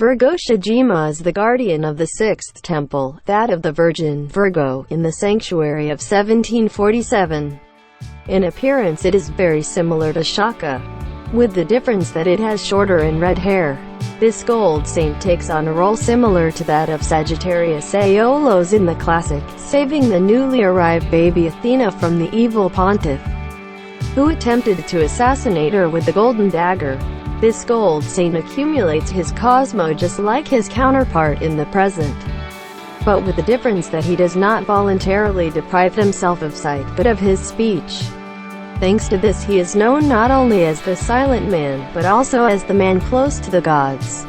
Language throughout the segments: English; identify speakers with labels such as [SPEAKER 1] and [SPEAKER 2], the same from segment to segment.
[SPEAKER 1] Virgo Shijima is the guardian of the sixth temple, that of the Virgin Virgo, in the sanctuary of 1747. In appearance it is very similar to Shaka, with the difference that it has shorter and red hair. This gold saint takes on a role similar to that of Sagittarius Aiolos in the classic, saving the newly arrived baby Athena from the evil Pontiff, who attempted to assassinate her with the golden dagger. This gold saint accumulates his Cosmo just like his counterpart in the present, but with the difference that he does not voluntarily deprive himself of sight but of his speech. Thanks to this he is known not only as the silent man, but also as the man close to the gods.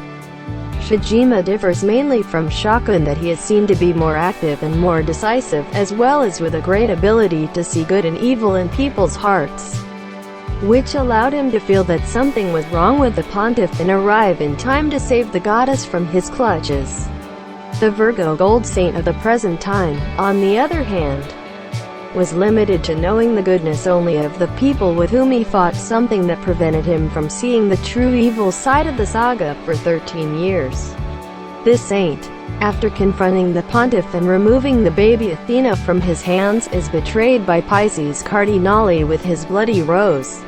[SPEAKER 1] Shijima differs mainly from Shaka in that he is seen to be more active and more decisive, as well as with a great ability to see good and evil in people's hearts, which allowed him to feel that something was wrong with the Pontiff and arrive in time to save the goddess from his clutches. The Virgo Gold Saint of the present time, on the other hand, was limited to knowing the goodness only of the people with whom he fought, something that prevented him from seeing the true evil side of the Saga for 13 years. This saint, after confronting the Pontiff and removing the baby Athena from his hands, is betrayed by Pisces Cardinale with his bloody rose.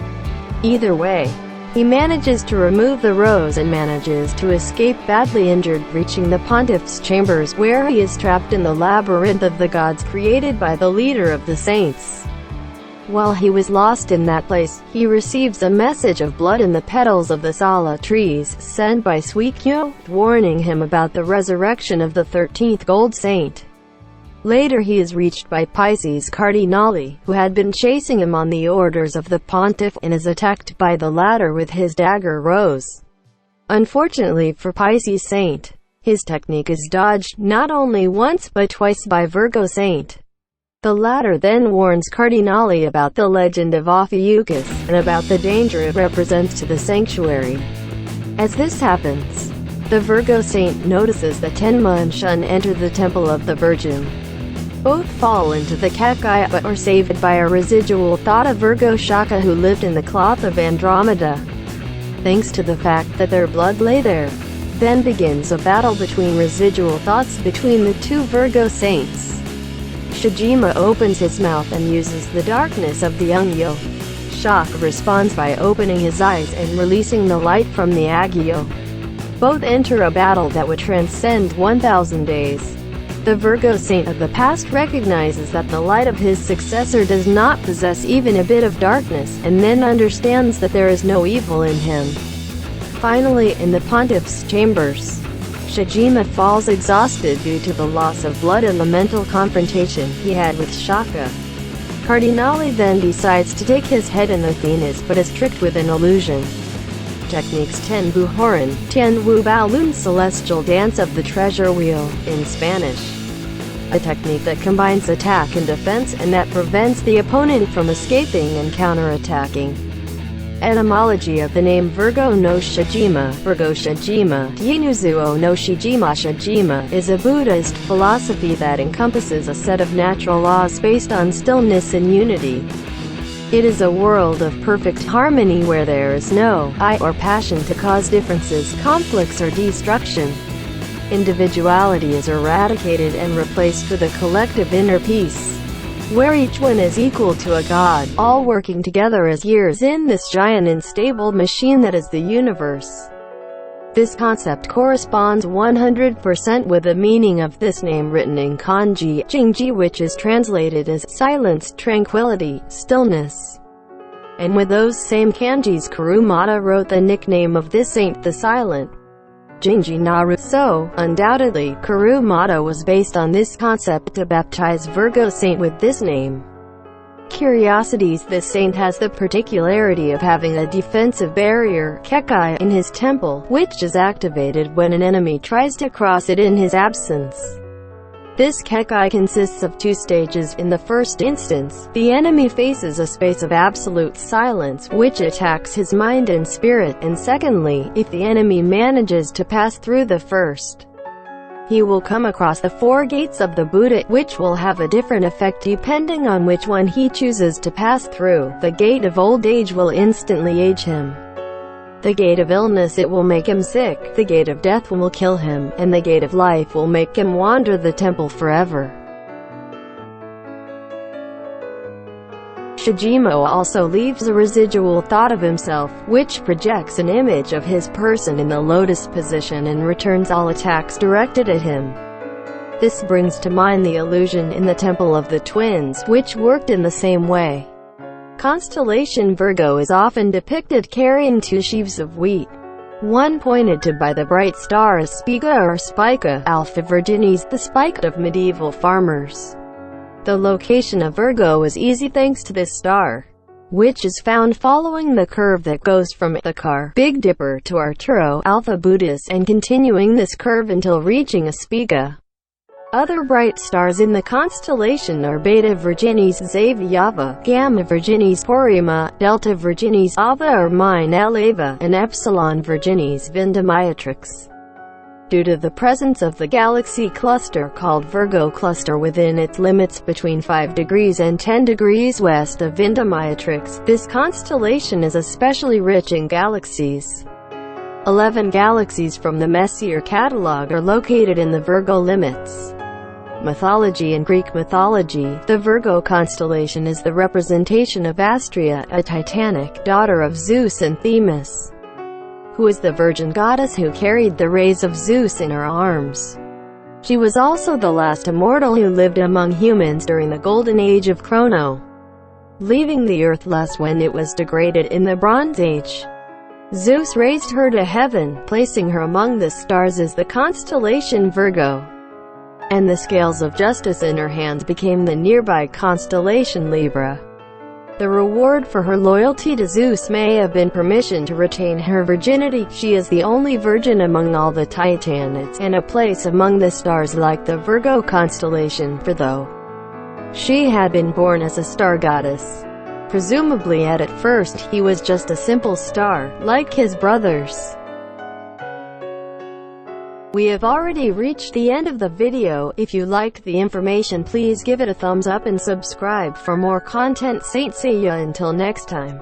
[SPEAKER 1] Either way, he manages to remove the rose and manages to escape badly injured, reaching the Pontiff's chambers, where he is trapped in the labyrinth of the gods created by the leader of the saints. While he was lost in that place, he receives a message of blood in the petals of the Sala trees, sent by Suikyo, warning him about the resurrection of the 13th Gold Saint. Later he is reached by Pisces Cardinale, who had been chasing him on the orders of the Pontiff, and is attacked by the latter with his dagger rose. Unfortunately for Pisces Saint, his technique is dodged, not only once but twice by Virgo Saint. The latter then warns Cardinale about the legend of Ophiuchus, and about the danger it represents to the sanctuary. As this happens, the Virgo Saint notices that Tenma and Shun enter the Temple of the Virgin. Both fall into the cacti, but are saved by a residual thought of Virgo Shaka, who lived in the cloth of Andromeda. Thanks to the fact that their blood lay there, then begins a battle between residual thoughts between the two Virgo Saints. Shijima opens his mouth and uses the darkness of the Ungyo. Shaka responds by opening his eyes and releasing the light from the Agyo. Both enter a battle that would transcend 1,000 days. The Virgo Saint of the past recognizes that the light of his successor does not possess even a bit of darkness, and then understands that there is no evil in him. Finally, in the Pontiff's chambers, Shijima falls exhausted due to the loss of blood and the mental confrontation he had with Shaka. Cardinale then decides to take his head in Athena's, but is tricked with an illusion. Techniques Ten Bu Horan, Tien Wu Bao Lun Celestial Dance of the Treasure Wheel, in Spanish. A technique that combines attack and defense, and that prevents the opponent from escaping and counterattacking. Etymology of the name Virgo no Shijima, Virgo Shijima, Yinuzuo no Shijima Shijima, is a Buddhist philosophy that encompasses a set of natural laws based on stillness and unity. It is a world of perfect harmony where there is no I or passion to cause differences, conflicts, or destruction. Individuality is eradicated and replaced with a collective inner peace, where each one is equal to a god, all working together as gears in this giant and stable machine that is the universe. This concept corresponds 100% with the meaning of this name written in kanji, Jingji, which is translated as silence, tranquility, stillness. And with those same kanjis Kurumada wrote the nickname of this saint, the Silent, Jingji Naru. So, undoubtedly, Kurumada was based on this concept to baptize Virgo Saint with this name. Curiosities: this saint has the particularity of having a defensive barrier, kekai, in his temple, which is activated when an enemy tries to cross it in his absence. This kekai consists of two stages. In the first instance, the enemy faces a space of absolute silence, which attacks his mind and spirit, and secondly, if the enemy manages to pass through the first, he will come across the four gates of the Buddha, which will have a different effect depending on which one he chooses to pass through. The gate of old age will instantly age him. The gate of illness, it will make him sick, the gate of death will kill him, and the gate of life will make him wander the temple forever. Shijima also leaves a residual thought of himself, which projects an image of his person in the lotus position and returns all attacks directed at him. This brings to mind the illusion in the Temple of the Twins, which worked in the same way. Constellation Virgo is often depicted carrying two sheaves of wheat. One pointed to by the bright star is Spiga or Spica, Alpha Virginis, the spike of medieval farmers. The location of Virgo is easy thanks to this star, which is found following the curve that goes from Ithakar, Big Dipper, to Arturo, Alpha Buddhas, and continuing this curve until reaching a Spiga. Other bright stars in the constellation are Beta Virginis Xaviava, Gamma Virginis Porima, Delta Virginis Ava or Mine Ava, and Epsilon Virginis Vindemiatrix. Due to the presence of the galaxy cluster called Virgo cluster within its limits between 5 degrees and 10 degrees west of Vindemiatrix, this constellation is especially rich in galaxies. 11 galaxies from the Messier catalog are located in the Virgo limits. Mythology. In Greek mythology, the Virgo constellation is the representation of Astrea, a Titanic, daughter of Zeus and Themis, who is the virgin goddess who carried the rays of Zeus in her arms. She was also the last immortal who lived among humans during the golden age of Chrono, leaving the earth less when it was degraded in the Bronze Age. Zeus raised her to heaven, placing her among the stars as the constellation Virgo, and the scales of justice in her hands became the nearby constellation Libra. The reward for her loyalty to Zeus may have been permission to retain her virginity. She is the only virgin among all the Titanids, and a place among the stars like the Virgo constellation, for though she had been born as a star goddess, presumably at first, he was just a simple star, like his brothers. We have already reached the end of the video. If you liked the information, please give it a thumbs up and subscribe for more content. Saint Seiya. Until next time.